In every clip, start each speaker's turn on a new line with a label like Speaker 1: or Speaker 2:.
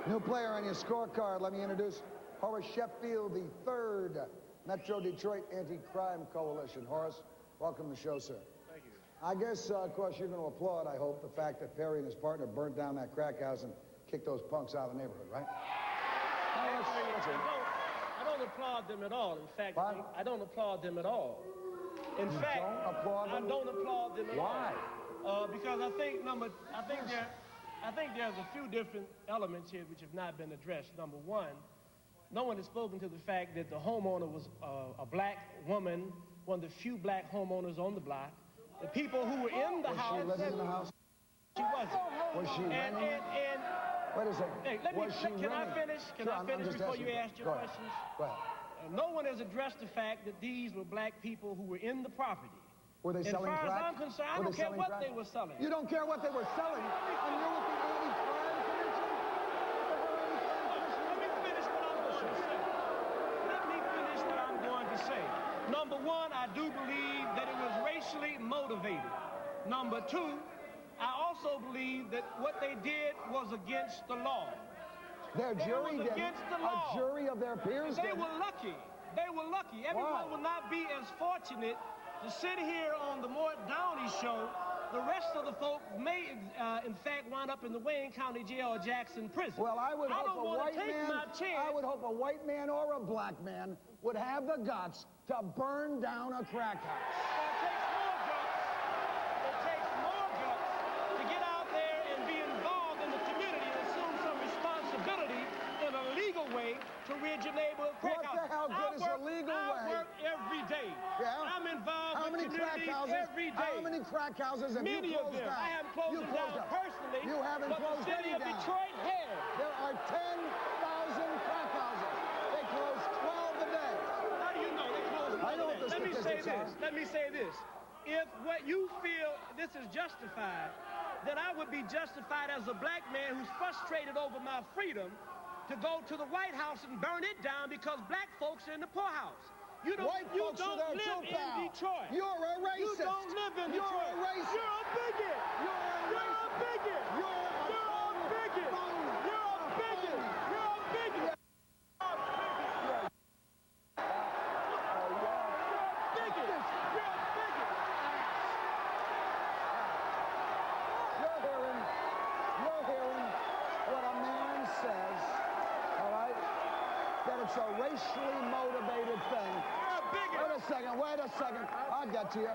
Speaker 1: New player on your scorecard. Let me introduce Horace Sheffield, the third Metro Detroit Anti-Crime Coalition. Horace, welcome to the show, sir.
Speaker 2: Thank you.
Speaker 1: I guess, of course, you're going to applaud, I hope, the fact that Perry and his partner burnt down that crack house and kicked those punks out of the neighborhood, right?
Speaker 2: Actually, I don't applaud them at all. In fact, I don't applaud them at all. In fact, I don't applaud them at all.
Speaker 1: Why?
Speaker 2: Because I think there's a few different elements here which have not been addressed. Number one, no one has spoken to the fact that the homeowner was a black woman, one of the few black homeowners on the block. The people who were in the house.
Speaker 1: Was she living in the house?
Speaker 2: She wasn't.
Speaker 1: Was she renting? Wait a second.
Speaker 2: Hey, can I finish? Can I finish before you ask your questions?
Speaker 1: Go ahead.
Speaker 2: No one has addressed the fact that these were black people who were in the property.
Speaker 1: Were they selling crack?
Speaker 2: As far as I'm concerned, I don't care what they were selling.
Speaker 1: You don't care what they were selling? And you're with the Anti-Crime Commission?
Speaker 2: Let me finish what I'm going to say. Let me finish what I'm going to say. Number one, I do believe that it was racially motivated. Number two, I also believe that what they did was against the law.
Speaker 1: Their jury did.
Speaker 2: Against the law.
Speaker 1: A jury of their peers did.
Speaker 2: They were lucky. They were lucky. Everyone will not be as fortunate to sit here on the Morton Downey show. The rest of the folk may, in fact, wind up in the Wayne County Jail or Jackson Prison.
Speaker 1: Well, I would hope a white man or a black man would have the guts to burn down a crack house.
Speaker 2: It takes more guts to get out there and be involved in the community and assume some responsibility in a legal way to rid your neighborhood crack house.
Speaker 1: What the hell good is a legal way?
Speaker 2: I work every day.
Speaker 1: Yeah?
Speaker 2: I'm involved with communities every day.
Speaker 1: How many crack houses have you closed down?
Speaker 2: I haven't closed them down personally.
Speaker 1: You haven't closed any down.
Speaker 2: But the city of Detroit has.
Speaker 1: There are 10,000 crack houses. They close 12 a day.
Speaker 2: How do you know they close 12 a day? I know what the statistics are. Let me say this. If what you feel this is justified, then I would be justified as a black man who's frustrated over my freedom to go to the White House and burn it down because black folks are in the poorhouse. You don't live in Detroit.
Speaker 1: You're a racist.
Speaker 2: You don't live in Detroit.
Speaker 1: You're a racist.
Speaker 2: You're a bigot. You're a bigot. You're a bigot. You're a bigot. You're a bigot.
Speaker 1: It's a racially motivated thing. Wait a second. I'll get to you.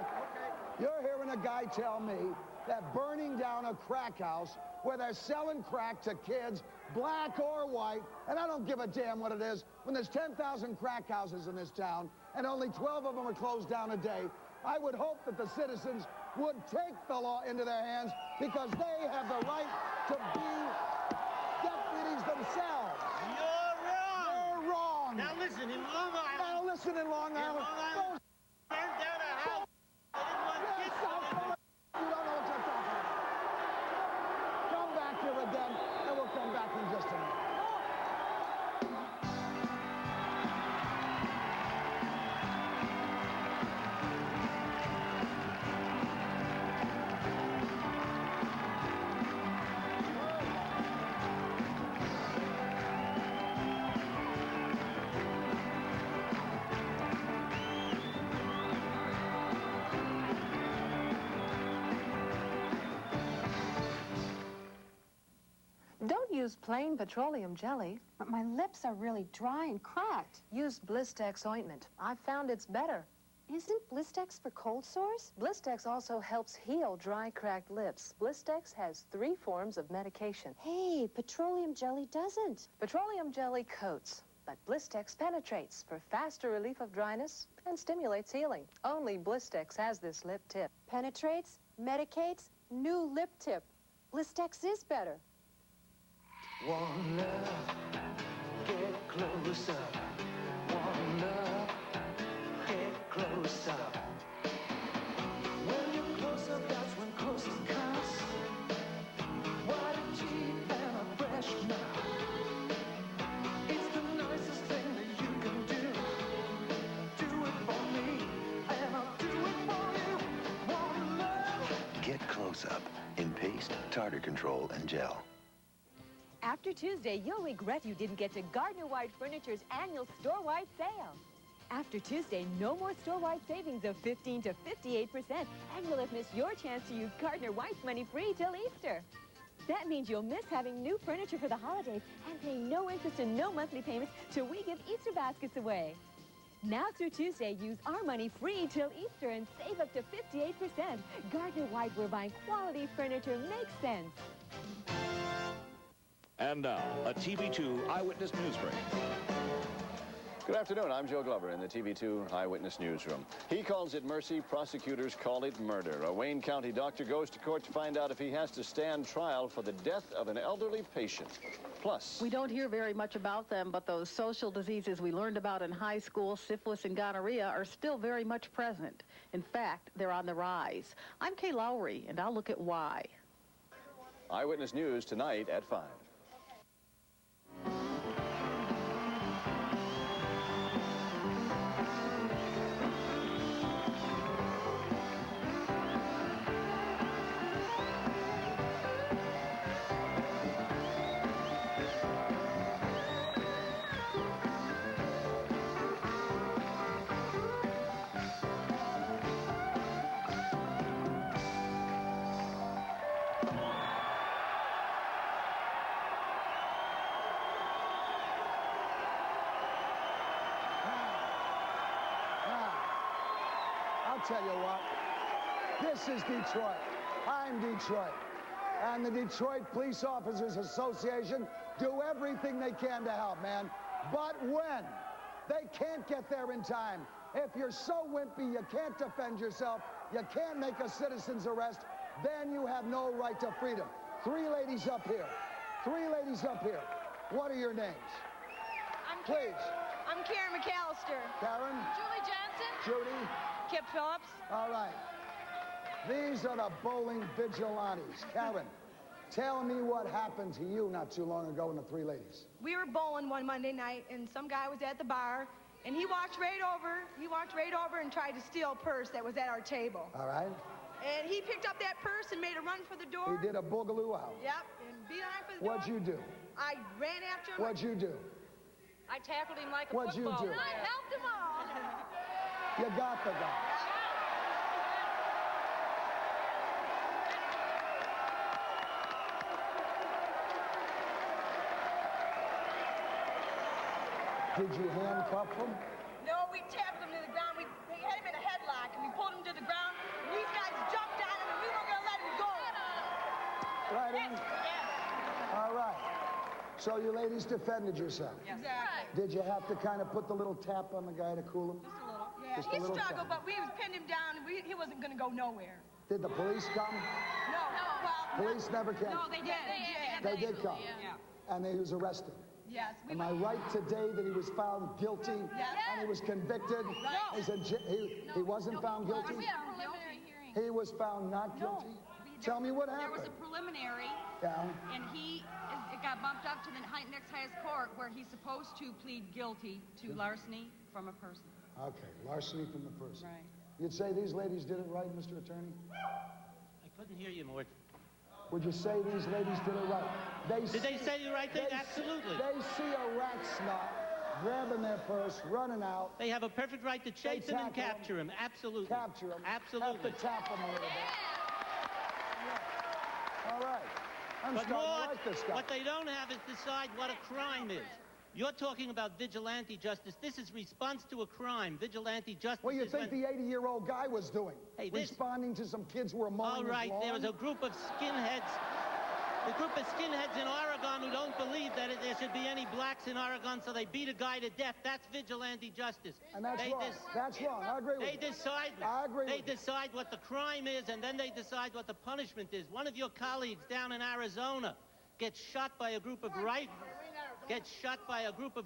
Speaker 1: You're hearing a guy tell me that burning down a crack house where they're selling crack to kids, black or white, and I don't give a damn what it is, when there's 10,000 crack houses in this town and only 12 of them are closed down a day, I would hope that the citizens would take the law into their hands because they have the right to be deputies themselves.
Speaker 3: Now listen, in Long Island.
Speaker 1: Now listen, in Long Island.
Speaker 3: Burned down a house. They didn't want kids to live.
Speaker 1: You don't know what you're talking about. Come back here again, and we'll come back in just a minute.
Speaker 4: Don't use plain petroleum jelly.
Speaker 5: But my lips are really dry and cracked.
Speaker 4: Use Blistex ointment. I've found it's better.
Speaker 5: Isn't Blistex for cold sores?
Speaker 4: Blistex also helps heal dry, cracked lips. Blistex has 3 forms of medication.
Speaker 5: Hey, petroleum jelly doesn't.
Speaker 4: Petroleum jelly coats, but Blistex penetrates for faster relief of dryness and stimulates healing. Only Blistex has this lip tip.
Speaker 5: Penetrates, medicates, new lip tip. Blistex is better.
Speaker 6: One love, get closer. One love, get closer. When you're closer, that's when closer comes. What a cheap and a fresh smile. It's the nicest thing that you can do. Do it for me, and I'll do it for you. One love.
Speaker 7: Get Close Up in paste, tartar control, and gel. After Tuesday, you'll regret you didn't get to Gardner-White Furniture's annual store-wide sale. After Tuesday, no more store-wide savings of 15 to 58%, and you'll have missed your chance to use Gardner-White's money free till Easter. That means you'll miss having new furniture for the holidays and pay no interest and no monthly payments till we give Easter baskets away. Now through Tuesday, use our money free till Easter and save up to 58%. Gardner-White, where buying quality furniture makes sense.
Speaker 8: And now, a TV2 Eyewitness News Break.
Speaker 9: Good afternoon, I'm Joe Glover in the TV2 Eyewitness Newsroom. He calls it mercy, prosecutors call it murder. A Wayne County doctor goes to court to find out if he has to stand trial for the death of an elderly patient. Plus,
Speaker 10: we don't hear very much about them, but those social diseases we learned about in high school, syphilis and gonorrhea, are still very much present. In fact, they're on the rise. I'm Kay Lowry, and I'll look at why.
Speaker 9: Eyewitness News tonight at 5.
Speaker 1: I'll tell you what, this is Detroit. I'm Detroit. And the Detroit Police Officers Association do everything they can to help, man. But when they can't get there in time, if you're so wimpy you can't defend yourself, you can't make a citizen's arrest, then you have no right to freedom. 3 ladies up here. 3 ladies up here. What are your names? Please.
Speaker 11: I'm Karen McAllister.
Speaker 1: Karen?
Speaker 11: Julie Johnson.
Speaker 1: Judy?
Speaker 11: Kip Phillips.
Speaker 1: All right. These are the bowling vigilantes. Karen, tell me what happened to you not too long ago in the 3 ladies.
Speaker 11: We were bowling one Monday night, and some guy was at the bar, and he walked right over. He walked right over and tried to steal a purse that was at our table.
Speaker 1: All right.
Speaker 11: And he picked up that purse and made a run for the door.
Speaker 1: He did a boogaloo out.
Speaker 11: Yep, and beat on for the door.
Speaker 1: What'd you do?
Speaker 11: I ran after him.
Speaker 1: What'd you do?
Speaker 11: I tackled him like a
Speaker 1: What'd you
Speaker 11: football
Speaker 1: do?
Speaker 11: player. I helped him all.
Speaker 1: You got the guy. Did you handcuff him?
Speaker 11: No, we tapped him to the ground. We had him in a headlock, and we pulled him to the ground. And these guys jumped on him, and we weren't going to let him go.
Speaker 1: Right in?
Speaker 11: Yes.
Speaker 1: All right. So you ladies defended yourself.
Speaker 11: Yes. Exactly.
Speaker 1: Did you have to kind of put the little tap on the guy to cool him?
Speaker 11: Just a little. Yeah,
Speaker 1: Just
Speaker 11: he
Speaker 1: a little
Speaker 11: struggled,
Speaker 1: tap.
Speaker 11: but we pinned him down, and he wasn't going to go nowhere.
Speaker 1: Did the police come?
Speaker 11: No. Well,
Speaker 1: Police never came.
Speaker 11: no, they did.
Speaker 1: They did come.
Speaker 11: Yeah.
Speaker 1: And he was arrested.
Speaker 11: Yes.
Speaker 1: Am I right today that he was found guilty
Speaker 11: Yes.
Speaker 1: and he was convicted?
Speaker 11: No.
Speaker 1: He wasn't found guilty?
Speaker 11: We had a preliminary hearing.
Speaker 1: He was found not guilty? Tell me what
Speaker 12: There was
Speaker 1: happened.
Speaker 12: a preliminary,
Speaker 1: Yeah.
Speaker 12: and it got bumped up to the next highest court, where he's supposed to plead guilty to larceny from a person.
Speaker 1: Okay, larceny from the person.
Speaker 12: Right.
Speaker 1: You'd say these ladies did it right, Mr. Attorney?
Speaker 13: I couldn't hear you, Morton.
Speaker 1: Would you say these ladies did it right?
Speaker 13: Did they say the right thing? Absolutely.
Speaker 1: They see a rat snot, grabbing their purse, running out.
Speaker 13: They have a perfect right to chase him and capture him. Absolutely.
Speaker 1: Capture him.
Speaker 13: Absolutely.
Speaker 1: Have to tap him a little bit. Yeah. All right. I'm
Speaker 13: But
Speaker 1: starting
Speaker 13: more,
Speaker 1: to like this guy.
Speaker 13: what they don't have is decide what a crime is. You're talking about vigilante justice. This is response to a crime. Vigilante justice.
Speaker 1: What do you
Speaker 13: is
Speaker 1: think
Speaker 13: when...
Speaker 1: the 80-year-old guy was doing?
Speaker 13: Hey,
Speaker 1: responding to some kids who were mowing
Speaker 13: All
Speaker 1: his
Speaker 13: right,
Speaker 1: lawn?
Speaker 13: there was a group of skinheads. A group of skinheads in Oregon who don't believe that there should be any blacks in Oregon, so they beat a guy to death. That's vigilante justice.
Speaker 1: And that's wrong. That's wrong. I agree with
Speaker 13: They
Speaker 1: you.
Speaker 13: decide.
Speaker 1: I agree
Speaker 13: They
Speaker 1: with you.
Speaker 13: decide what the crime is, and then they decide what the punishment is. One of your colleagues down in Arizona gets shot by a group of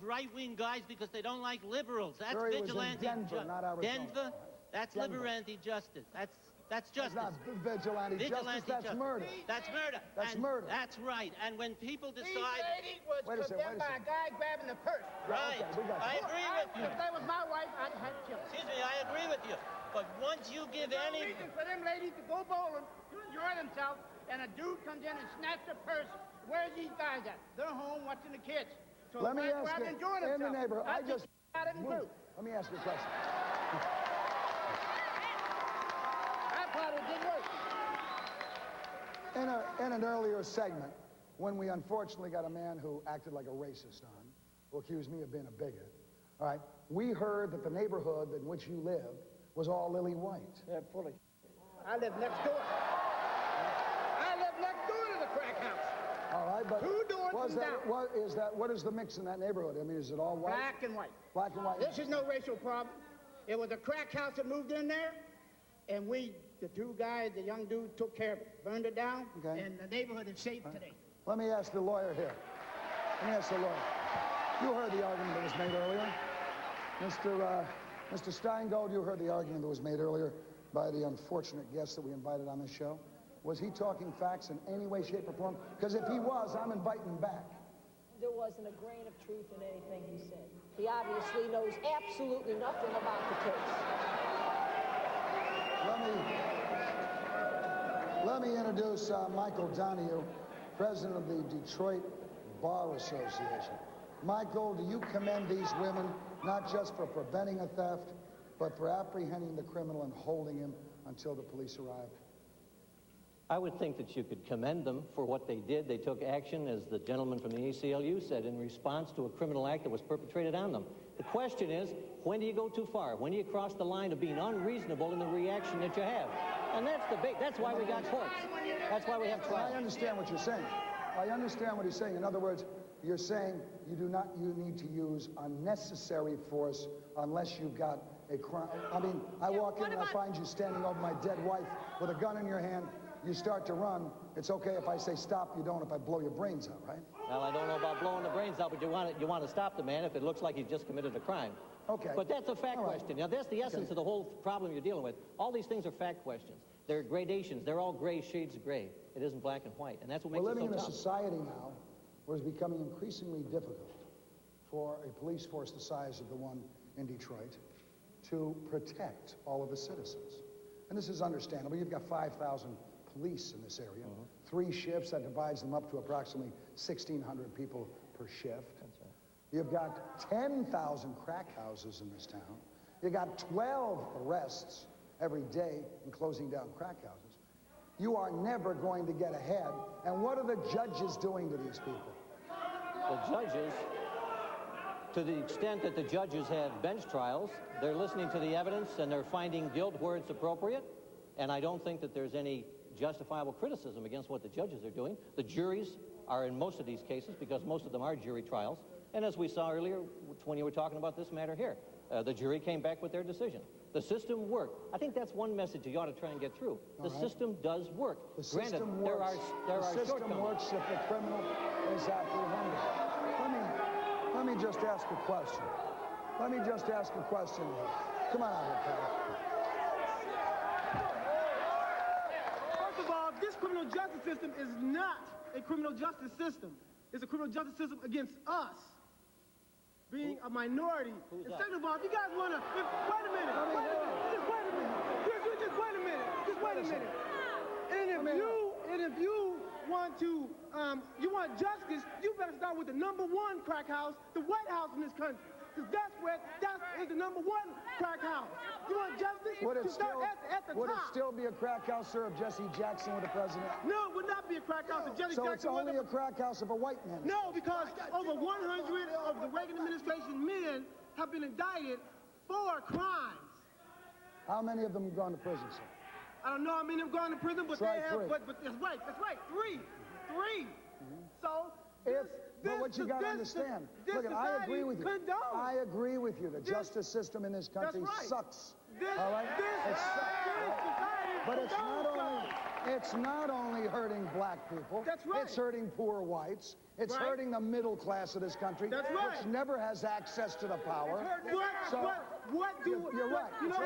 Speaker 13: right-wing guys because they don't like liberals. That's
Speaker 1: Sure, he was in
Speaker 13: vigilante
Speaker 1: Denver, not Arizona.
Speaker 13: Denver? That's
Speaker 1: Denver.
Speaker 13: liberante justice. That's justice.
Speaker 1: That's not vigilante justice. That's
Speaker 13: justice.
Speaker 1: murder.
Speaker 13: That's murder.
Speaker 1: That's
Speaker 13: And
Speaker 1: murder.
Speaker 13: That's right. And when people decide...
Speaker 3: These lady was
Speaker 1: Wait a second,
Speaker 3: condemned
Speaker 1: wait a
Speaker 3: by a guy grabbing the purse.
Speaker 13: Right.
Speaker 1: Okay, we got
Speaker 13: I
Speaker 1: you.
Speaker 13: agree with you.
Speaker 3: If that was my wife, I'd have killed her.
Speaker 13: Excuse me, I agree with you. But once you give
Speaker 3: There's no
Speaker 13: any...
Speaker 3: reason for them ladies to go bowling, to enjoy themselves, and a dude comes in and snatches a purse Where's these guys at? They're home watching the kids. So
Speaker 1: Let me
Speaker 3: might
Speaker 1: ask
Speaker 3: go out
Speaker 1: you,
Speaker 3: and enjoy
Speaker 1: in the
Speaker 3: themselves.
Speaker 1: neighborhood, I
Speaker 3: Not
Speaker 1: just...
Speaker 3: out in the group.
Speaker 1: Let me ask you a question.
Speaker 3: That part it didn't work.
Speaker 1: In an earlier segment, when we unfortunately got a man who acted like a racist on, who accused me of being a bigot, all right, we heard that the neighborhood in which you lived was all lily white.
Speaker 3: They're full of I live next door. I live next door to the crack house.
Speaker 1: All right, but
Speaker 3: 2 doors from down.
Speaker 1: what is the mix in that neighborhood? I mean, is it all white?
Speaker 3: Black and white.
Speaker 1: Black and white.
Speaker 3: This is no racial problem. It was a crack house that moved in there, and the 2 guys, the young dude took care of it, burned it down,
Speaker 1: Okay.
Speaker 3: and the neighborhood is safe today.
Speaker 1: Let me ask the lawyer here. Let me ask the lawyer. You heard the argument that was made earlier. Mr. Steingold, you heard the argument that was made earlier by the unfortunate guest that we invited on this show. Was he talking facts in any way, shape, or form? Because if he was, I'm inviting him back.
Speaker 14: There wasn't a grain of truth in anything he said. He obviously knows absolutely nothing about the case.
Speaker 1: Let me introduce Michael Downey, president of the Detroit Bar Association. Michael, do you commend these women not just for preventing a theft, but for apprehending the criminal and holding him until the police arrived?
Speaker 15: I would think that you could commend them for what they did. They took action, as the gentleman from the ACLU said, in response to a criminal act that was perpetrated on them. The question is, when do you go too far? When do you cross the line of being unreasonable in the reaction that you have? And that's the big, that's why we got courts. That's why we have trials.
Speaker 1: I understand what you're saying. I understand what he's saying. In other words, you're saying you need to use unnecessary force unless you've got a crime. I mean, I walk in and I find you standing over my dead wife with a gun in your hand. You start to run. It's okay if I say stop. You don't if I blow your brains out, right?
Speaker 15: Well, I don't know about blowing the brains out, but you want to stop the man if it looks like he's just committed a crime.
Speaker 1: Okay.
Speaker 15: But that's a fact question. Now, that's the essence of the whole problem you're dealing with. All these things are fact questions. They're gradations. They're all gray shades of gray. It isn't black and white, and that's what makes it so tough.
Speaker 1: We're living in a society now where it's becoming increasingly difficult for a police force the size of the one in Detroit to protect all of the citizens. And this is understandable. You've got 5,000 police in this area. 3 shifts, that divides them up to approximately 1,600 people per shift. You've got 10,000 crack houses in this town. You got 12 arrests every day in closing down crack houses. You are never going to get ahead. And what are the judges doing to these people?
Speaker 15: The judges, to the extent that the judges have bench trials, they're listening to the evidence and they're finding guilt where it's appropriate. And I don't think that there's any justifiable criticism against what the judges are doing. The juries are in most of these cases, because most of them are jury trials. And as we saw earlier when you were talking about this matter here, the jury came back with their decision. The system worked. I think that's one message you ought to try and get through. The system does work.
Speaker 1: The system
Speaker 15: Granted,
Speaker 1: works.
Speaker 15: there are
Speaker 1: the system works if the criminal is apprehended. Let me just ask a question. Let me just ask a question here. Come on out here, pal.
Speaker 2: First of all, this criminal justice system is not a criminal justice system. It's a criminal justice system against us, being a minority. And second of all, if you guys want to, wait a minute. Just wait a minute. And if you want to, you want justice, you better start with the #1 crack house, the White House in this country. Because that is the #1 crack house. You want justice?
Speaker 1: Would it
Speaker 2: still
Speaker 1: be a crack house, sir, if Jesse Jackson were the president?
Speaker 2: No, it would not be a crack house if Jesse Jackson
Speaker 1: So it's only a crack house if a white man.
Speaker 2: No, because over 100 of the Reagan administration men have been indicted for crimes.
Speaker 1: How many of them have gone to prison, sir?
Speaker 2: I don't know how many have gone to prison, but
Speaker 1: Try
Speaker 2: they have.
Speaker 1: three.
Speaker 2: But that's right, three. So
Speaker 1: But what you got to understand, look, I agree with you. I agree with you. The justice system in this country sucks. All right? It sucks. But it's not only hurting black people.
Speaker 2: That's right.
Speaker 1: It's hurting poor whites. It's hurting the middle class of this country, which never has access to the power. You're right.
Speaker 2: You know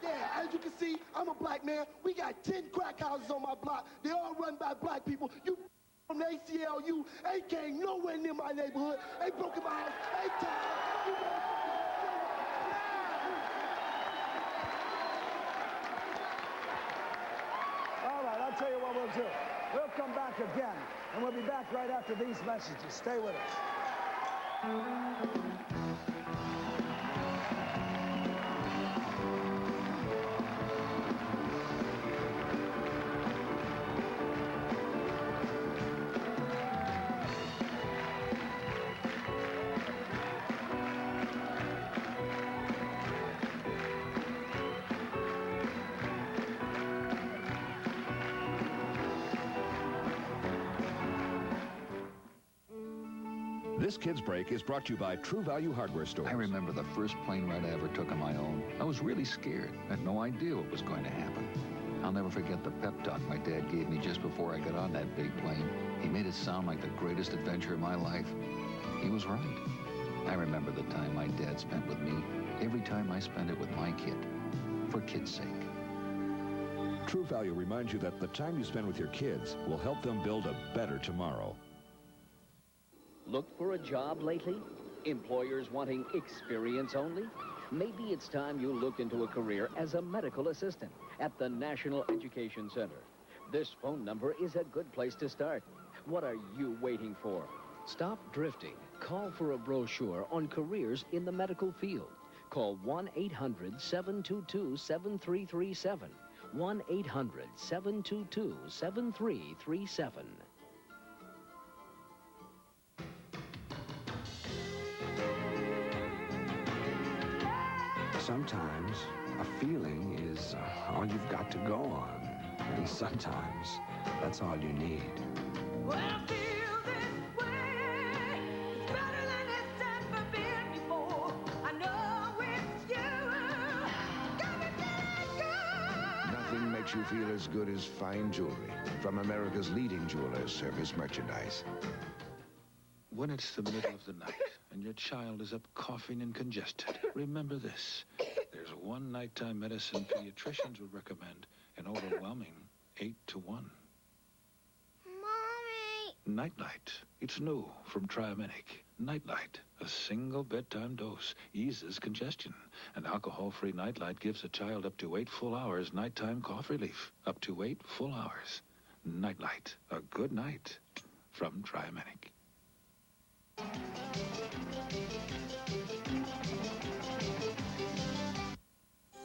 Speaker 16: Yeah, as you can see, I'm a black man. We got 10 crack houses on my block. They all run by black people. You from the ACLU ain't came nowhere near my neighborhood. Ain't broken my house 8 times.
Speaker 1: All right, I'll tell you what we'll do. We'll come back again, and we'll be back right after these messages. Stay with us.
Speaker 8: This Kids Break is brought to you by True Value Hardware Stores.
Speaker 17: I remember the first plane ride I ever took on my own. I was really scared. I had no idea what was going to happen. I'll never forget the pep talk my dad gave me just before I got on that big plane. He made it sound like the greatest adventure of my life. He was right. I remember the time my dad spent with me, every time I spent it with my kid, for kids' sake.
Speaker 8: True Value reminds you that the time you spend with your kids will help them build a better tomorrow.
Speaker 18: Looked for a job lately? Employers wanting experience only? Maybe it's time you looked into a career as a medical assistant at the National Education Center. This phone number is a good place to start. What are you waiting for? Stop drifting. Call for a brochure on careers in the medical field. Call 1-800-722-7337. 1-800-722-7337.
Speaker 19: Sometimes a feeling is all you've got to go on. And sometimes that's all you need.
Speaker 6: When I feel this way, it's better than it's ever been before. I know it's you. Got me feeling good.
Speaker 19: Nothing makes you feel as good as fine jewelry from America's leading jewelers, Service Merchandise.
Speaker 20: When it's the middle of the night and your child is up coughing and congested, remember this. There's one nighttime medicine pediatricians would recommend, an overwhelming 8-1.
Speaker 6: Mommy!
Speaker 20: Nightlight. It's new from Triaminic. Nightlight, a single bedtime dose, eases congestion. An alcohol-free Nightlight gives a child up to 8 full hours nighttime cough relief. Up to 8 full hours. Nightlight, a good night from Triaminic.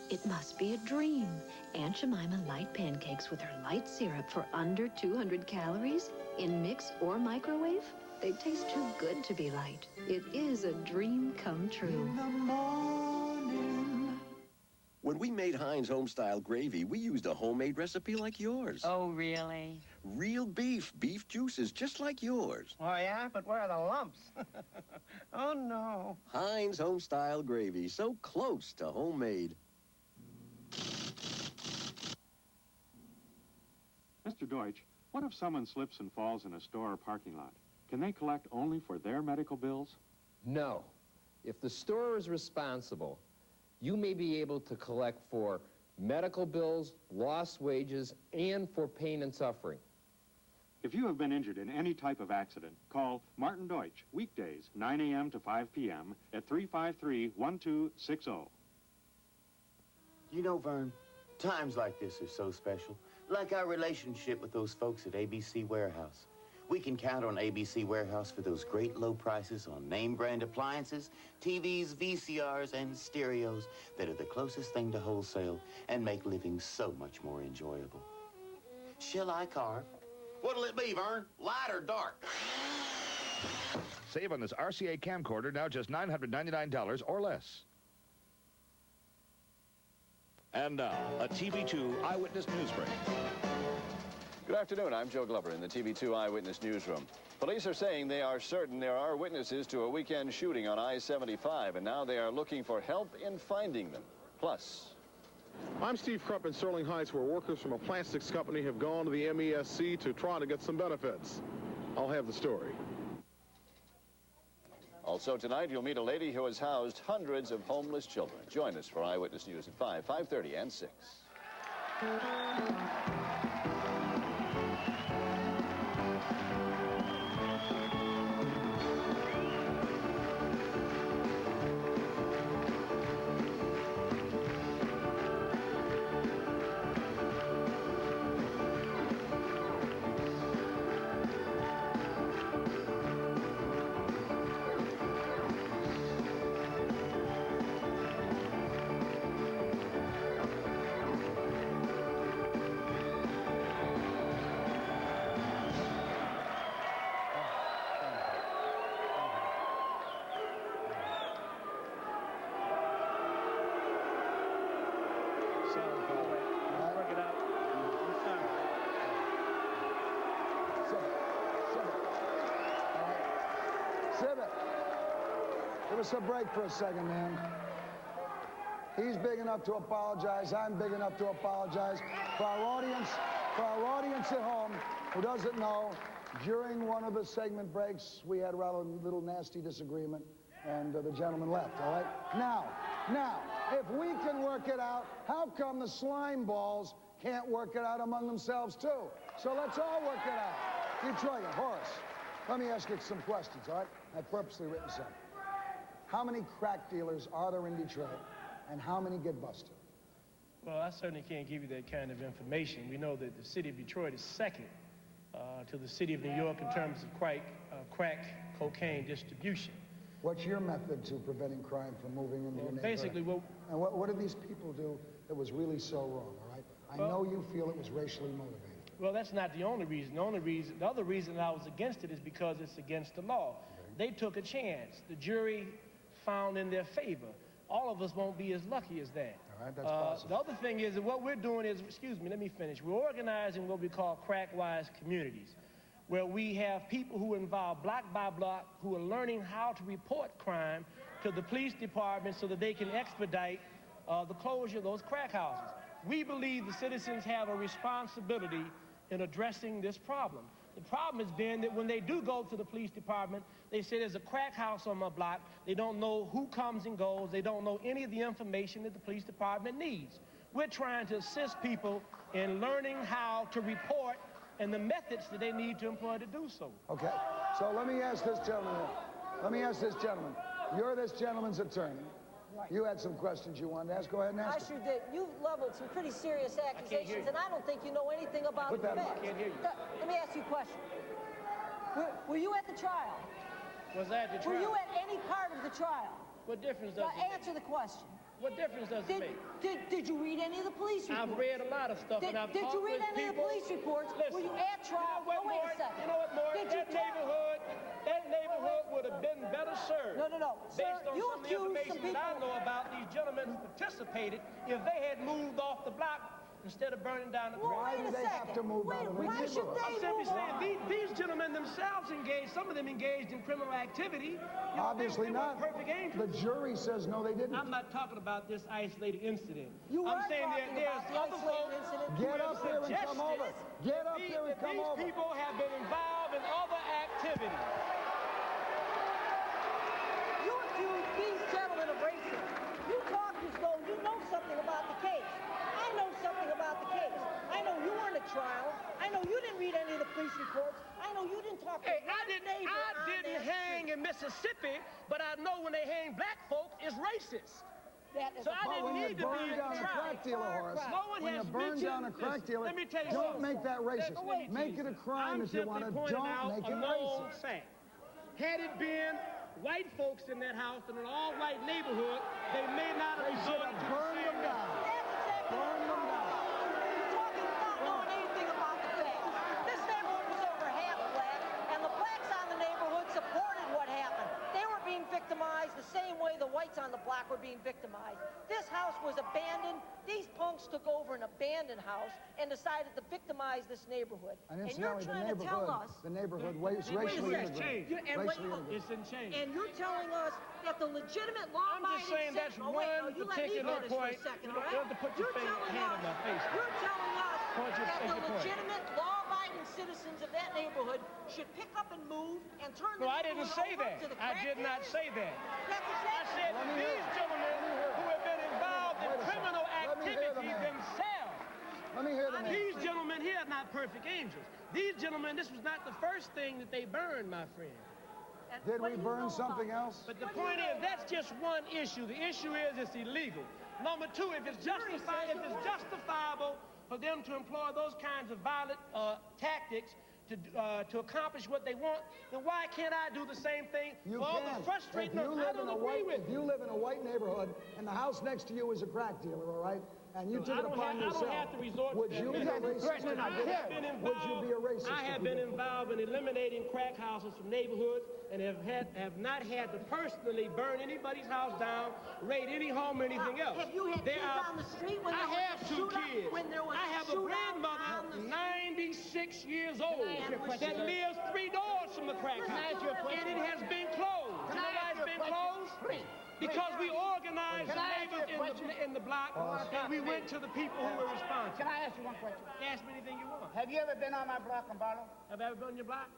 Speaker 21: It must be a dream. Aunt Jemima light pancakes with her light syrup for under 200 calories in mix or microwave. They taste too good to be light. It is a dream come true.
Speaker 22: When we made Heinz Homestyle gravy, we used a homemade recipe like yours.
Speaker 23: Oh, really?
Speaker 22: Real beef juices just like yours.
Speaker 23: Oh, yeah? But where are the lumps? Oh, no.
Speaker 22: Heinz Homestyle gravy, so close to homemade.
Speaker 24: Mr. Deutsch, what if someone slips and falls in a store or parking lot? Can they collect only for their medical bills?
Speaker 25: No. If the store is responsible, you may be able to collect for medical bills, lost wages, and for pain and suffering.
Speaker 24: If you have been injured in any type of accident, call Martin Deutsch, weekdays, 9 a.m. to 5 p.m. at 353-1260.
Speaker 26: You know, Vern, times like this are so special. Like our relationship with those folks at ABC Warehouse. We can count on ABC Warehouse for those great low prices on name-brand appliances, TVs, VCRs, and stereos that are the closest thing to wholesale and make living so much more enjoyable. Shall I carve? What'll it be, Vern? Light or dark?
Speaker 8: Save on this RCA camcorder, now just $999 or less. And now, a TV2 Eyewitness News Break.
Speaker 9: Good afternoon, I'm Joe Glover in the TV2 Eyewitness Newsroom. Police are saying they are certain there are witnesses to a weekend shooting on I-75, and now they are looking for help in finding them. Plus...
Speaker 27: I'm Steve Krupp in Sterling Heights, where workers from a plastics company have gone to the MESC to try to get some benefits. I'll have the story.
Speaker 9: Also tonight, you'll meet a lady who has housed hundreds of homeless children. Join us for Eyewitness News at 5, 5:30, and 6.
Speaker 1: Civet, give us a break for a second, man. He's big enough to apologize. I'm big enough to apologize. For our audience at home who doesn't know, during one of the segment breaks, we had a rather little nasty disagreement, and the gentleman left, all right? Now, if we can work it out, how come the slime balls can't work it out among themselves, too? So let's all work it out. Detroit, Horace, let me ask you some questions, all right? I've purposely written some. How many crack dealers are there in Detroit, and how many get busted?
Speaker 2: Well, I certainly can't give you that kind of information. We know that the city of Detroit is second to the city of New York in terms of crack cocaine distribution.
Speaker 1: What's your method to preventing crime from moving into your neighborhood?
Speaker 2: Basically,
Speaker 1: and what did these people do that was really so wrong, all right? I know you feel it was racially motivated.
Speaker 2: Well, that's not the only reason. The other reason that I was against it is because it's against the law. They took a chance. The jury found in their favor. All of us won't be as lucky as that.
Speaker 1: All right, that's possible.
Speaker 2: The other thing is that what we're doing is, excuse me, let me finish. We're organizing what we call crack-wise communities, where we have people who involve block by block who are learning how to report crime to the police department so that they can expedite the closure of those crack houses. We believe the citizens have a responsibility in addressing this problem. The problem has been that when they do go to the police department, they say there's a crack house on my block. They don't know who comes and goes. They don't know any of the information that the police department needs. We're trying to assist people in learning how to report and the methods that they need to employ to do so.
Speaker 1: Okay, so let me ask this gentleman. You're this gentleman's attorney. Right. You had some questions you wanted to ask. Go ahead and ask.
Speaker 14: I sure did. You've leveled some pretty serious accusations, and I don't think you know anything about the facts.
Speaker 2: I can't hear you.
Speaker 14: Let me ask you a question. Were you at the trial?
Speaker 2: Was I at the trial?
Speaker 14: Were you at any part of the trial?
Speaker 2: What difference does it make?
Speaker 14: Answer the question.
Speaker 2: What difference does it make?
Speaker 14: Did you read any of the police reports?
Speaker 2: I've read a lot of stuff, and I've
Speaker 14: Did you read any of the police reports?
Speaker 2: Listen,
Speaker 14: were you at trial?
Speaker 2: You know what,
Speaker 14: wait a second.
Speaker 2: You know what, Morton? That neighborhood would have been better served.
Speaker 14: No.
Speaker 2: Based on some of the information that I know about these gentlemen who participated, if they had moved off the block instead of burning down the
Speaker 1: Why do they have to move out of the neighborhood?
Speaker 2: I'm simply saying these gentlemen themselves engaged, some of them engaged in criminal activity.
Speaker 1: Obviously not.
Speaker 2: Perfect angels.
Speaker 1: The jury says no, they didn't.
Speaker 2: I'm not talking about this isolated incident.
Speaker 14: I'm
Speaker 2: saying there's other folks.
Speaker 1: Get up here and come over. Get up here and come over.
Speaker 2: These people have been involved in other activities.
Speaker 14: You accuse these gentlemen of racism. You talk as though you know something about the case. I know something about the case. I know you weren't at trial. I know you didn't read any of the police reports. I know you didn't talk to neighbor.
Speaker 2: I didn't hang in Mississippi, but I know when they hang black folk, it's racist. So I didn't need to be in
Speaker 1: down a crack dealer, Horace.
Speaker 2: No one
Speaker 1: when
Speaker 2: has
Speaker 1: you burn down a crack dealer,
Speaker 2: let me tell you
Speaker 1: don't
Speaker 2: something.
Speaker 1: make that racist. Make it a crime if you want to. Don't make it racist.
Speaker 2: Fact. Had it been white folks in that house in an all-white neighborhood, they may not have resorted to
Speaker 1: burn them down. Burn them down.
Speaker 14: You're talking without knowing anything about the facts. This neighborhood was over half black, and the blacks on the neighborhood supported what happened. They were being victimized the same way the whites on the block were being victimized. This house was abandoned. These punks took over an abandoned house and decided to victimize this neighborhood.
Speaker 1: And
Speaker 14: you're trying to tell us
Speaker 1: the neighborhood racially integrated.
Speaker 2: It's in change.
Speaker 14: And you're telling us that the legitimate law-abiding
Speaker 2: I'm just saying that's one particular point. You don't have to put your hand in my face.
Speaker 14: You're telling us that the legitimate law-abiding citizens of that neighborhood should pick up and move and turn the
Speaker 2: I didn't say that. I did not say that. I said these gentlemen who have been involved in criminal activity themselves.
Speaker 1: Let me hear them.
Speaker 2: These gentlemen here are not perfect angels. These gentlemen, this was not the first thing that they burned, my friend.
Speaker 1: Did we burn something else?
Speaker 2: But the point is, that's just one issue. The issue is it's illegal. Number two, if it's justifiable for them to employ those kinds of violent tactics to accomplish what they want, then why can't I do the same thing?
Speaker 1: You
Speaker 2: for all
Speaker 1: can.
Speaker 2: the frustrating,
Speaker 1: If you live in a white neighborhood and the house next to you is a crack dealer, all right? And you took it upon yourself.
Speaker 2: I don't have to resort
Speaker 1: would
Speaker 2: to
Speaker 1: you be a racist? Would you be a racist?
Speaker 2: I have been involved in eliminating crack houses from neighborhoods and have not had to personally burn anybody's house down, raid any home or anything else.
Speaker 14: Have you had kids on the street when there was
Speaker 2: I have two kids. I have a
Speaker 14: shootout
Speaker 2: grandmother, 96 years old, that lives 3 doors from the crack
Speaker 3: Can I ask
Speaker 2: house.
Speaker 3: you a question?
Speaker 2: And it has been closed. You know why it's been closed? Because we organized the neighbors in the block, and we went to the people who were responsible.
Speaker 3: Can I ask you one question?
Speaker 2: Ask me anything you want.
Speaker 3: Have you ever been on my block in Barlow?
Speaker 2: Have I ever been on your block?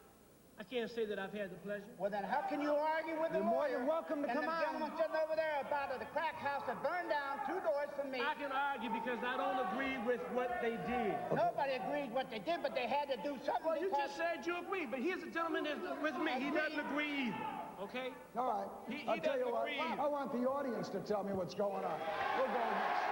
Speaker 2: I can't say that I've had the pleasure.
Speaker 3: Well, then how can you argue with the lawyer? You're more than welcome to come on. And the gentleman sitting over there about the crack house that burned down 2 doors from me.
Speaker 2: I can argue because I don't agree with what they did.
Speaker 3: Nobody agreed what they did, but they had to do something.
Speaker 2: Well, you just said you agreed, but here's a gentleman that's with me. He doesn't agree either. Okay?
Speaker 1: All right. I'll tell you what. I want the audience to tell me what's going on. We'll go next.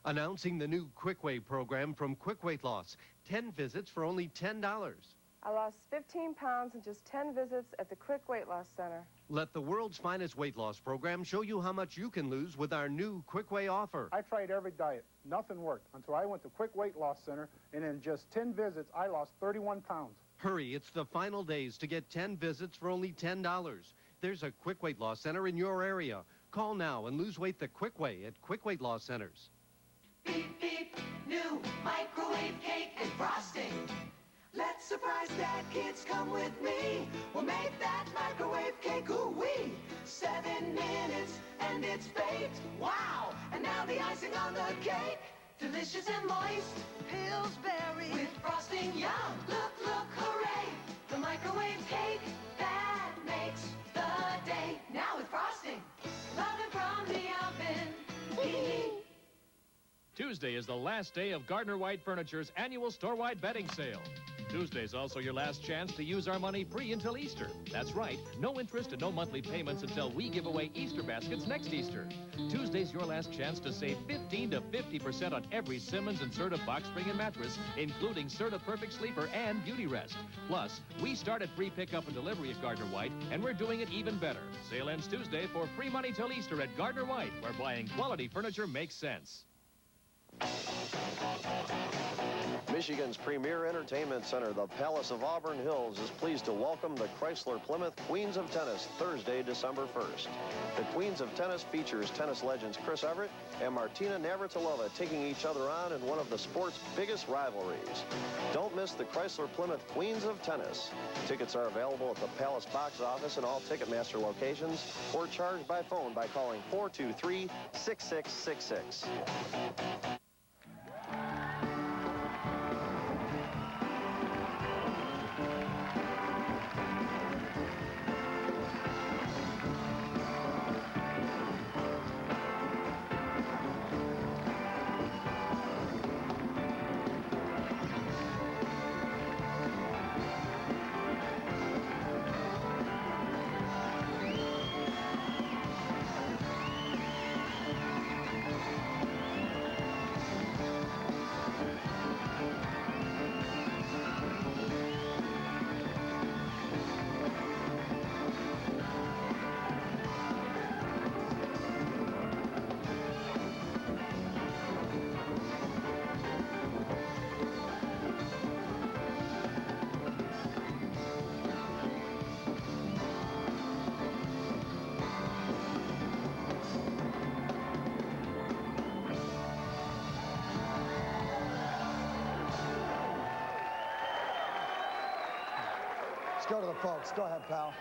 Speaker 4: Announcing the new Quick Weight program from Quick Weight Loss. 10 visits for only $10.
Speaker 5: I lost 15 pounds in just 10 visits at the Quick Weight Loss Center.
Speaker 4: Let the world's finest weight loss program show you how much you can lose with our new Quick Way offer.
Speaker 7: I tried every diet. Nothing worked until I went to Quick Weight Loss Center, and in just 10 visits, I lost 31 pounds.
Speaker 4: Hurry, it's the final days to get 10 visits for only $10. There's a Quick Weight Loss Center in your area. Call now and lose weight the quick way at Quick Weight Loss Centers.
Speaker 6: Beep, beep, new microwave cake and frosting. Let's surprise Dad, kids, come with me. We'll make that microwave cake, ooh-wee. 7 minutes and it's baked, wow. And now the icing on the cake, delicious and moist. Pillsbury with frosting, yum. Look, look, hooray. The microwave cake that makes the day. Now with frosting, love it from the oven.
Speaker 10: Tuesday is the last day of Gardner White Furniture's annual store-wide bedding sale. Tuesday's also your last chance to use our money free until Easter. That's right, no interest and no monthly payments until we give away Easter baskets next Easter. Tuesday's your last chance to save 15 to 50% on every Simmons and Serta box spring and mattress, including Serta Perfect Sleeper and Beauty Rest. Plus, we start at free pickup and delivery at Gardner White, and we're doing it even better. Sale ends Tuesday for free money till Easter at Gardner White, where buying quality furniture makes sense.
Speaker 9: Michigan's premier entertainment center, the Palace of Auburn Hills, is pleased to welcome the Chrysler Plymouth Queens of Tennis Thursday, December 1st. The Queens of Tennis features tennis legends Chris Everett and Martina Navratilova taking each other on in one of the sport's biggest rivalries. Don't miss the Chrysler Plymouth Queens of Tennis. Tickets are available at the Palace box office and all Ticketmaster locations, or charged by phone by calling 423-6666.
Speaker 1: Let's go to the folks. Go ahead, pal.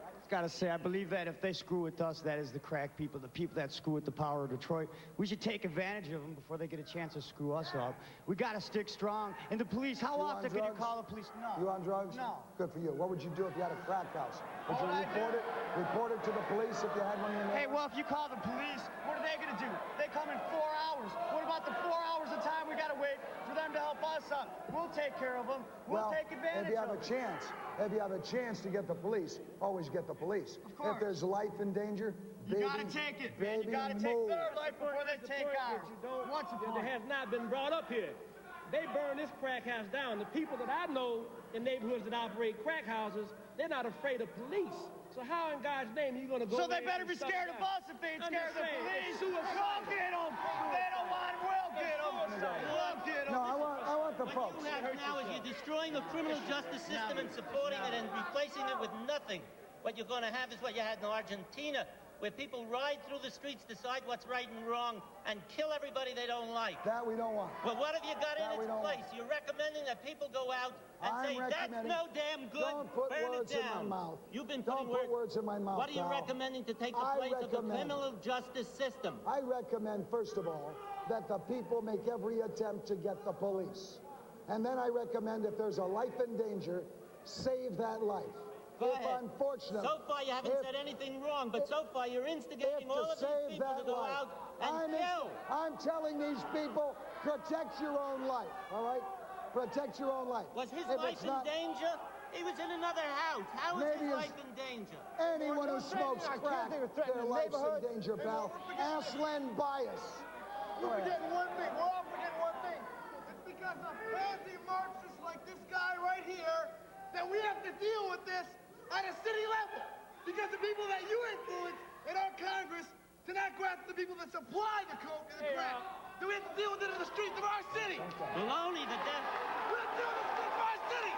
Speaker 23: I just got to say, I believe that if they screw with us, that is the crack people, the people that screw with the power of Detroit. We should take advantage of them before they get a chance to screw us up. We got to stick strong. And the police, how often can you call the police? No.
Speaker 1: You on drugs?
Speaker 23: No.
Speaker 1: Good for you. What would you do if you had a crack house? Would you report it to the police if you had one in your neighborhood?
Speaker 23: Hey, well, if you call the police, what are they going to do? They come in 4 hours. What about the 4 hours of time we got to wait for them to help us up? We'll take care of them. We'll take advantage of them.
Speaker 1: If you have a chance to get the police, always get the police.
Speaker 23: Of course.
Speaker 1: If there's life in danger,
Speaker 23: you gotta take it, man. You gotta take their life before they take ours.
Speaker 2: That has not been brought up here. They burned this crack house down. The people that I know in neighborhoods that operate crack houses, they're not afraid of police. So how in God's name are you going to go?
Speaker 23: So they better be scared of us if they ain't scared of the police. We'll get them. They don't want them. We'll get them. We'll get them.
Speaker 1: No, I want the folks.
Speaker 11: What you have now is you're destroying the criminal justice system and supporting it and replacing it with nothing. What you're going to have is what you had in Argentina, where people ride through the streets, decide what's right and wrong, and kill everybody they don't like.
Speaker 1: That we don't want.
Speaker 11: Well, what have you got in its place? You're recommending that people go out and say, that's no damn good,
Speaker 1: don't put
Speaker 11: burn
Speaker 1: words
Speaker 11: it down.
Speaker 1: in my mouth.
Speaker 11: You've been
Speaker 1: don't put words in my mouth,
Speaker 11: What are you
Speaker 1: pal.
Speaker 11: recommending to take the place of the criminal justice system?
Speaker 1: I recommend, first of all, that the people make every attempt to get the police. And then I recommend if there's a life in danger, save that life.
Speaker 11: Go ahead.
Speaker 1: Unfortunately,
Speaker 11: so far you haven't said anything wrong, but so far you're instigating all of these people to go out and kill.
Speaker 1: I'm telling these people, protect your own life, all right? Protect your own life.
Speaker 11: Was his life in danger? He was in another house. How is his life in danger?
Speaker 1: Anyone who smokes crack, their life's in danger, pal. Ask Len Bias.
Speaker 12: We're forgetting one thing. We're all forgetting one thing. It's because of anti-Marxists like this guy right here that we have to deal with this at a city level, because the people that you influence in our Congress to not go after the people that supply the coke and the crack, then we have to deal with it in the streets of our city.
Speaker 11: Baloney, the death.
Speaker 12: We have to deal with it in the streets of our city.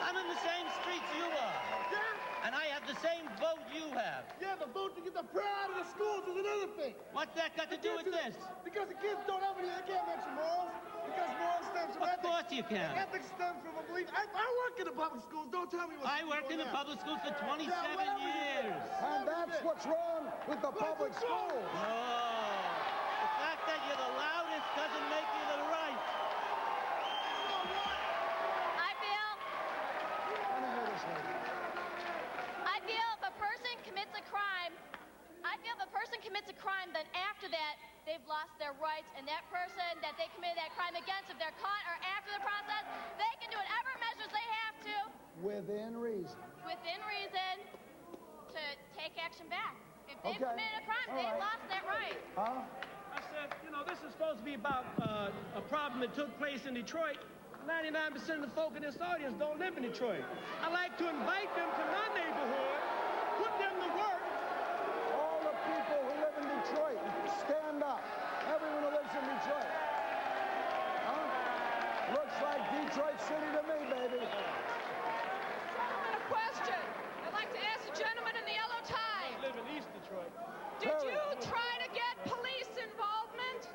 Speaker 11: I'm in the same streets you are.
Speaker 12: Yeah?
Speaker 11: And I have the same vote you have.
Speaker 12: Yeah, the vote to get the prayer out of the schools is another thing.
Speaker 11: What's that got to do with this?
Speaker 12: Because the kids don't have any, they can't mention morals. Because morals stems from ethics.
Speaker 11: Of course you can.
Speaker 12: Ethics stems from a belief. I work in the public schools. Don't tell me what
Speaker 11: I worked in the public schools for 27 years.
Speaker 1: And that's what's wrong with the public schools.
Speaker 11: No. The fact that you're the loudest doesn't make you the right.
Speaker 13: I feel if a person commits a crime, then after that, they've lost their rights, and that person that they committed that crime against, if they're caught or after the process, they can do whatever measures they have to.
Speaker 1: Within reason.
Speaker 13: Within reason, to take action back. If they've committed a crime, they've lost that right.
Speaker 1: Huh?
Speaker 2: I said, you know, this is supposed to be about a problem that took place in Detroit. 99% of the folk in this audience don't live in Detroit. I like to invite them to my neighborhood, put them to work.
Speaker 1: All the people who live in Detroit, stand up. Everyone who lives in Detroit. Huh? Looks like Detroit City to me, baby.
Speaker 15: A question. I'd like to ask the gentleman in the yellow tie.
Speaker 2: I live in East Detroit.
Speaker 15: Did you try to get police involvement?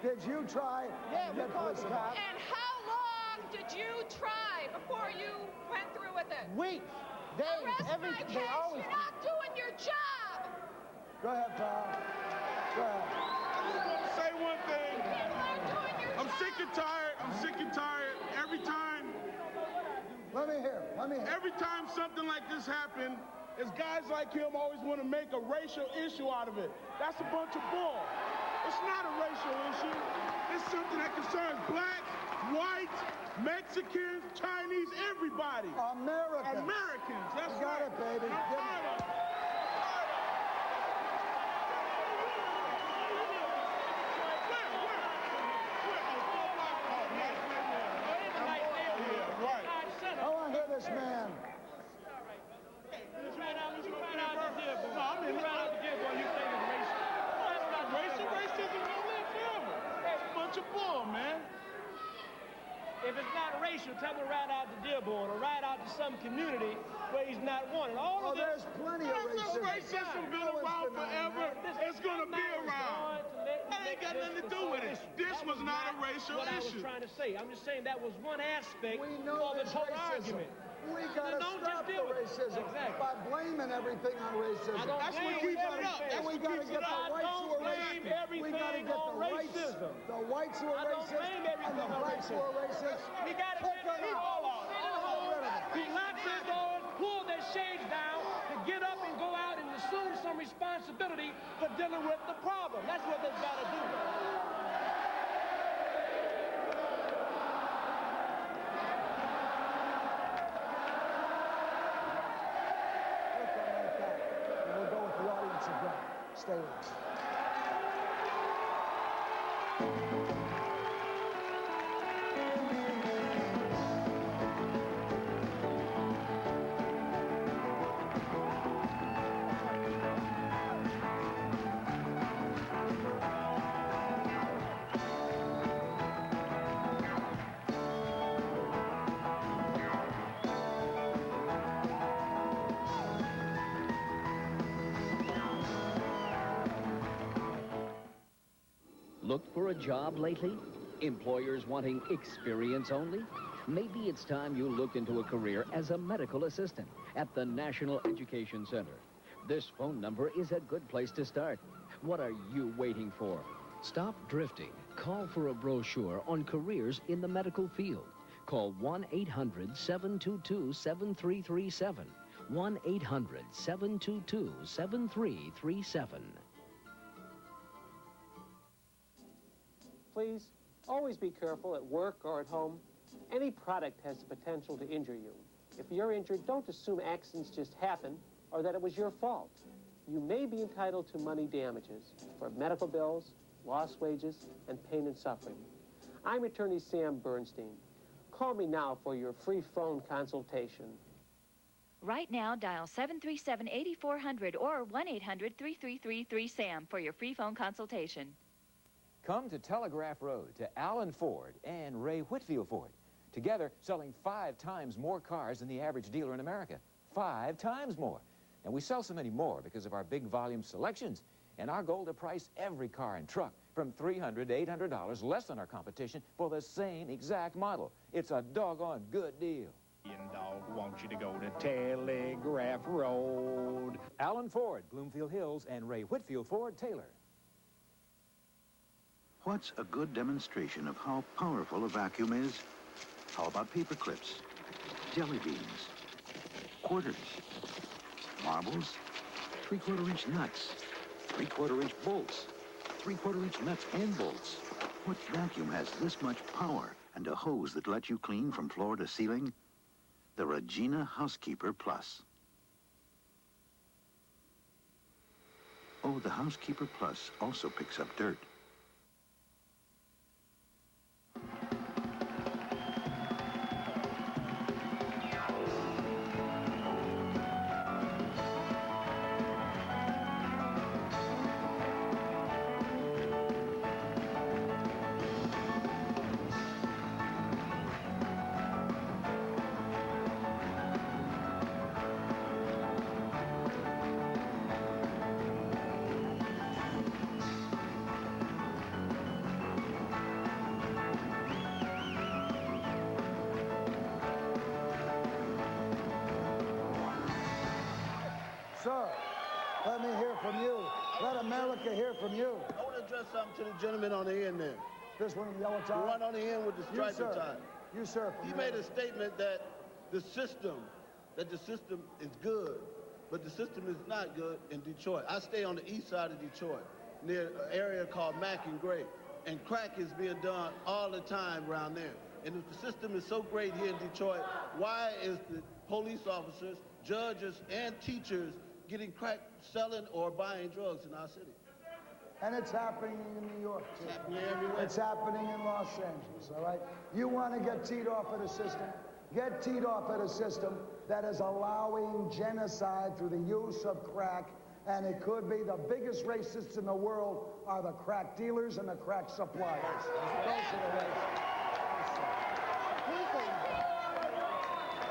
Speaker 1: Did you try to get police involvement?
Speaker 15: And how long did you try before you went through with it?
Speaker 3: Weeks, days,
Speaker 15: Arrest my case. You're not doing your job.
Speaker 1: Go ahead, pal. Go ahead.
Speaker 12: I just want to say one thing. I'm sick and tired. I'm sick and tired. Every time.
Speaker 1: Let me hear.
Speaker 12: Every time something like this happens, it's guys like him always want to make a racial issue out of it. That's a bunch of bull. It's not a racial issue. It's something that concerns blacks, whites, Mexicans, Chinese, everybody.
Speaker 1: Americans.
Speaker 12: Americans. That's
Speaker 1: You got
Speaker 12: right.
Speaker 1: it, baby.
Speaker 12: I'm tired of it.
Speaker 1: I want to hear this man.
Speaker 2: If it's not racial, tell him to ride out to Dearborn or ride out to some community where he's not wanted. All of
Speaker 1: there's plenty of racism.
Speaker 12: Racism been around forever. It's going to be around. That ain't got nothing to do with it. This was not a racial
Speaker 2: what
Speaker 12: issue.
Speaker 2: I was trying to say. I'm just saying that was one aspect
Speaker 1: We know
Speaker 2: of the
Speaker 1: there's
Speaker 2: whole
Speaker 1: racism.
Speaker 2: argument.
Speaker 1: We gotta stop the racism by blaming everything on racism.
Speaker 2: I don't
Speaker 12: That's what
Speaker 2: blame
Speaker 12: keeps it up.
Speaker 2: everything.
Speaker 12: That's
Speaker 1: we
Speaker 12: what
Speaker 1: gotta
Speaker 12: keeps
Speaker 1: get
Speaker 12: it
Speaker 1: the
Speaker 12: up.
Speaker 1: whites who are
Speaker 2: blame
Speaker 1: racist.
Speaker 2: everything
Speaker 1: We gotta get
Speaker 2: on racism.
Speaker 1: the whites who are
Speaker 2: I don't
Speaker 1: racist
Speaker 2: blame
Speaker 1: and
Speaker 2: everything
Speaker 1: the
Speaker 2: on
Speaker 1: blacks who are racist.
Speaker 2: We gotta
Speaker 1: Pick
Speaker 2: get
Speaker 1: them out.
Speaker 2: who lock their doors, pull their shades down, to get up and go out and assume some responsibility for dealing with the problem. That's what they've got to do.
Speaker 1: And we'll go with the audience again. Stay with us.
Speaker 16: looked for a job lately? Employers wanting experience only? Maybe it's time you looked into a career as a medical assistant at the National Education Center. This phone number is a good place to start. What are you waiting for? Stop drifting. Call for a brochure on careers in the medical field. Call 1-800-722-7337. 1-800-722-7337.
Speaker 17: Please, always be careful at work or at home. Any product has the potential to injure you. If you're injured, don't assume accidents just happen or that it was your fault. You may be entitled to money damages for medical bills, lost wages, and pain and suffering. I'm attorney Sam Bernstein. Call me now for your free phone consultation.
Speaker 18: Right now, dial 737-8400 or 1-800-3333-SAM for your free phone consultation.
Speaker 19: Come to Telegraph Road to Alan Ford and Ray Whitfield Ford. Together, selling 5 times more cars than the average dealer in America. 5 times more. And we sell so many more because of our big volume selections and our goal to price every car and truck from $300 to $800 less than our competition for the same exact model. It's a doggone good deal.
Speaker 20: Dog wants you to go to Telegraph Road.
Speaker 19: Alan Ford, Bloomfield Hills, and Ray Whitfield Ford, Taylor.
Speaker 21: What's a good demonstration of how powerful a vacuum is? How about paper clips, jelly beans, quarters, marbles, 3/4-inch nuts, 3/4-inch bolts, 3/4-inch nuts and bolts? What vacuum has this much power and a hose that lets you clean from floor to ceiling? The Regina Housekeeper Plus. Oh, the Housekeeper Plus also picks up dirt.
Speaker 1: Sir, let me hear from you. Let America hear from you.
Speaker 12: I want to address something to the gentleman on the end there.
Speaker 1: This one in the yellow tie?
Speaker 12: The one on the end with the striped tie.
Speaker 1: You, sir.
Speaker 12: He made a statement that the system is good, but the system is not good in Detroit. I stay on the east side of Detroit, near an area called Mack and Gray, and crack is being done all the time around there. And if the system is so great here in Detroit, why is the police officers, judges, and teachers getting crack selling or buying drugs in our city?
Speaker 1: And it's happening in New York, too.
Speaker 12: It's happening everywhere.
Speaker 1: It's happening in Los Angeles, all right? You want to get teed off at a system? Get teed off at a system that is allowing genocide through the use of crack, and it could be the biggest racists in the world are the crack dealers and the crack suppliers. Those are the racists.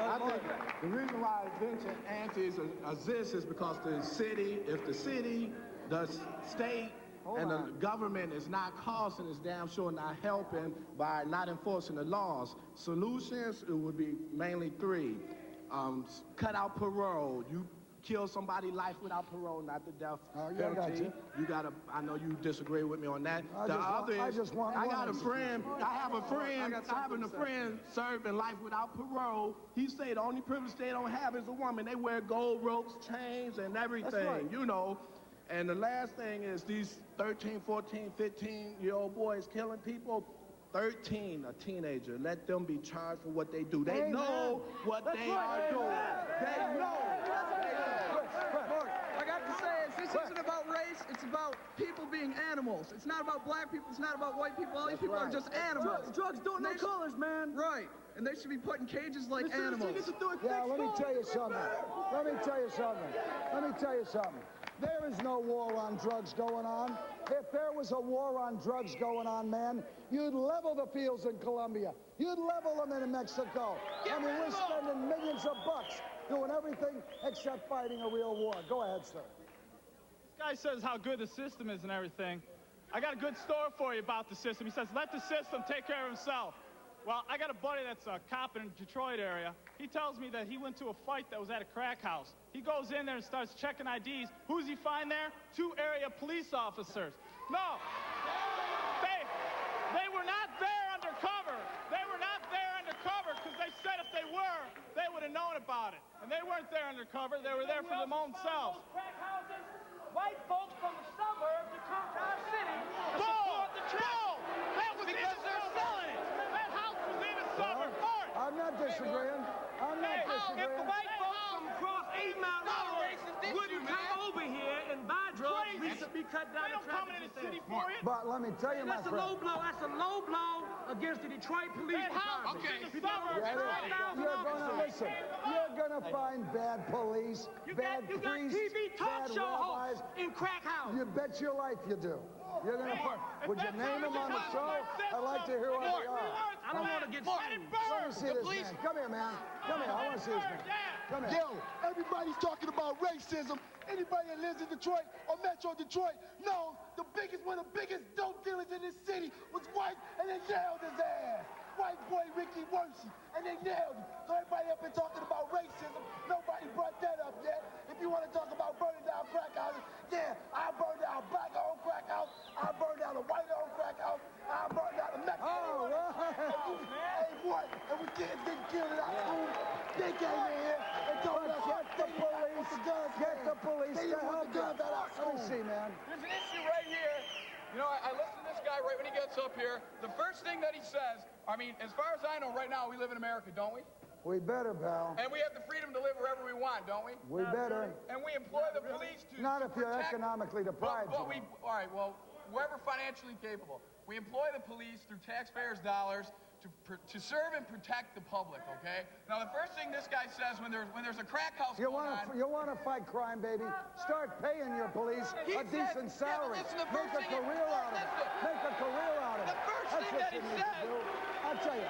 Speaker 12: I think the reason why Vigilante anti-exist is because the city, if the city, the state, and the government is not causing, is damn sure not helping by not enforcing the laws. Solutions, it would be mainly 3. Cut out parole. You kill somebody life without parole, not the death penalty. You gotta, I know you disagree with me on that. I have a friend serving life without parole. He said the only privilege they don't have is a woman. They wear gold ropes, chains, and everything, you know. And the last thing is these 13, 14, 15-year-old boys killing people. 13, a teenager, let them be charged for what they do. They know what they are doing. They know.
Speaker 22: Look, I got to say is this isn't about race, it's about people being animals. It's not about black people, it's not about white people. All these people are just animals. Drugs don't know colors, man. Right. And they should be put in cages like animals.
Speaker 1: Yeah, let me tell you something. Let me tell you something. There is no war on drugs going on. If there was a war on drugs going on, man, you'd level the fields in Colombia. You'd level them in Mexico. I mean, we're spending millions of bucks doing everything except fighting a real war. Go ahead, sir.
Speaker 28: This guy says how good the system is and everything.
Speaker 5: I got a good story for you about the system. He says, let the system take care of himself. Well, I got a buddy that's a cop in the Detroit area. He tells me that he went to a fight that was at a crack house. He goes in there and starts checking IDs. Who's he find there? 2 area police officers. No, they were not there undercover. They were not there undercover because they said if they were, they would have known about it. And they weren't there undercover. They were there for their own selves.
Speaker 2: Crack houses, white folks from the suburbs to come to our city to support the track.
Speaker 5: That was because they're selling it. That house was in a suburb.
Speaker 1: I'm not disagreeing. I'm not disagreeing.
Speaker 2: If the white folks from across 8 Mile Road wouldn't come over here and buy drugs, we should be cut down the traffic.
Speaker 1: But let me tell you, my
Speaker 2: That's
Speaker 1: friend.
Speaker 2: a low blow. That's a low blow against the Detroit Police Department.
Speaker 1: You're gonna find bad police, bad priests,
Speaker 2: TV talk
Speaker 1: bad
Speaker 2: show
Speaker 1: rabbis.
Speaker 2: hosts in crack house.
Speaker 1: You bet your life you do. You're gonna find. Would you name them on the show? I'd like to hear what they are.
Speaker 2: I don't want to get sued.
Speaker 1: Let me see this man. Come here, man. Come here. I want to see this man. Come here.
Speaker 12: Yo, everybody's talking about racism. Anybody that lives in Detroit or Metro Detroit knows one of the biggest dope dealers in this city was white, and they nailed his ass. White boy Ricky Worshey, and they nailed him. So everybody up here talking about racism, nobody brought that up yet. If you want to talk about burning down crack houses, yeah, I burned down a black-owned crack house, I burned down a white-owned crack house, I burned down a Mexican. Hey, what? And we kids getting killed in our school. They came in here and told us
Speaker 1: get the police. Get the police to help us. Let me see, man.
Speaker 8: There's an issue right here. You know, I listen to this guy right when he gets up here. The first thing that he says, I mean, as far as I know, right now we live in America, don't we?
Speaker 1: We better, pal.
Speaker 8: And we have the freedom to live wherever we want, don't we?
Speaker 1: We better.
Speaker 8: And we employ the police to
Speaker 1: Not if you're
Speaker 8: protect,
Speaker 1: economically deprived.
Speaker 8: all right, well, whoever financially capable. We employ the police through taxpayers' dollars to serve and protect the public, okay? Now, the first thing this guy says when there's a crack house
Speaker 1: You want to fight crime, baby? Start paying your police a decent salary. Make a career out of it. Make a career out of it.
Speaker 8: The first thing that he said.
Speaker 1: I'll tell you,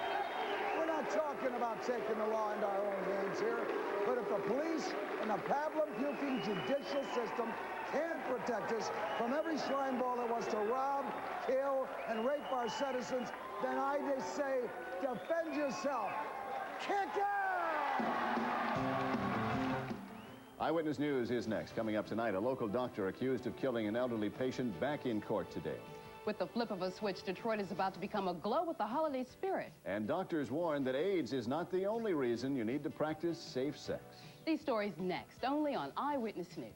Speaker 1: we're not talking about taking the law into our own hands here, but if the police and the pablum-puking judicial system can't protect us from every shrine ball that wants to rob, kill, and rape our citizens, then I just say, defend yourself. Kick out!
Speaker 9: Eyewitness News is next. Coming up tonight, a local doctor accused of killing an elderly patient back in court today.
Speaker 14: With the flip of a switch, Detroit is about to become aglow with the holiday spirit.
Speaker 9: And doctors warn that AIDS is not the only reason you need to practice safe sex.
Speaker 14: These stories next, only on Eyewitness News.